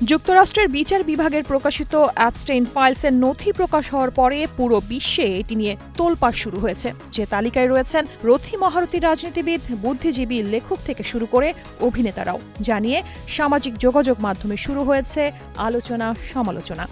যুক্তরাষ্ট্রের বিচার বিভাগের প্রকাশিত অ্যাপস্টেইন ফাইলসের নথি প্রকাশ হওয়ার পরে পুরো বিশ্বে এটি নিয়ে তোলপাড় শুরু হয়েছে। যে তালিকায় রয়েছেন রথী মহারথী রাজনীতিবিদ, বুদ্ধিজীবী, লেখক থেকে শুরু করে অভিনেতারাও, জানিয়ে সামাজিক যোগাযোগ মাধ্যমে শুরু হয়েছে আলোচনা সমালোচনা।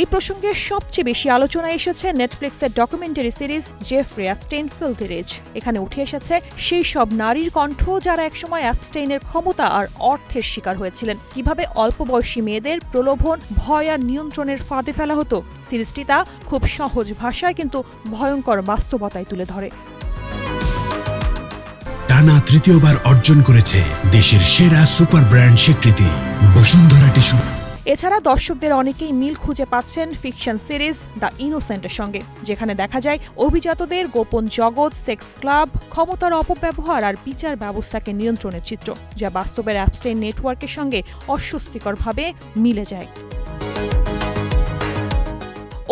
এই প্রসঙ্গে সবচেয়ে বেশি আলোচনা এসেছে নেটফ্লিক্সের documentary series Jeffrey Epstein filthy rich. এখানে উঠে এসেছে সেই সব নারীর কণ্ঠ যারা একসময় অ্যাপস্টেইনের ক্ষমতা আর অর্থের শিকার হয়েছিলেন, কিভাবে অল্প বয়সী মেয়েদের প্রলোভন, ভয় আর নিয়ন্ত্রণের ফাঁদে ফেলা হতো। সিরিজটি তা খুব সহজ ভাষায় কিন্তু ভয়ঙ্কর বাস্তবতায় তুলে ধরে। টানা তৃতীয়বার অর্জন করেছে দেশের সেরা সুপার ব্র্যান্ড স্বীকৃতি বসুন্ধরা টিস্যু। এছাড়া দর্শকদের অনেকেই মিল খুঁজে পাচ্ছেন ফিকশন সিরিজ দ্য ইনোসেন্টের সঙ্গে, যেখানে দেখা যায় অভিজাতদের গোপন জগৎ, সেক্স ক্লাব, ক্ষমতার অপব্যবহার আর বিচার ব্যবস্থাকে নিয়ন্ত্রণের চিত্র, যা বাস্তবের অ্যাপস্টেইন নেটওয়ার্কের সঙ্গে অস্বস্তিকরভাবে মিলে যায়।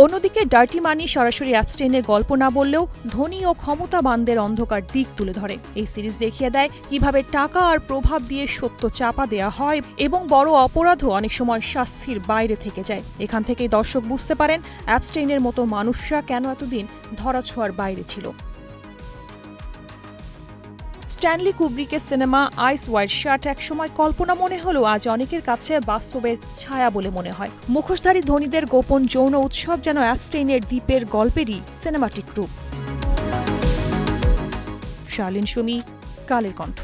অন্যদিকে ডার্টি মানি সরাসরি অ্যাপস্টেইনের গল্প না বললেও ধনী ও ক্ষমতাবানদের অন্ধকার দিক তুলে ধরে। এই সিরিজ দেখিয়ে দেয় কিভাবে টাকা আর প্রভাব দিয়ে সত্য চাপা দেয়া হয় এবং বড় অপরাধও অনেক সময় শাস্তির বাইরে থেকে যায়। এখান থেকেই দর্শক বুঝতে পারেন অ্যাপস্টেইনের মতো মানুষরা কেন এতদিন ধরাছোঁয়ার বাইরে ছিল। স্ট্যানলি কুব্রিকের সিনেমা আইস হোয়াইট শার্ট একসময় কল্পনা মনে হলেও আজ অনেকের কাছে বাস্তবের ছায়া বলে মনে হয়। মুখোশধারী ধনীদের গোপন যৌন উৎসব যেন অ্যাপস্টেইনের দ্বীপের গল্পেরই সিনেমাটিক রূপ। শার্লিন সুমি, কালের কণ্ঠ।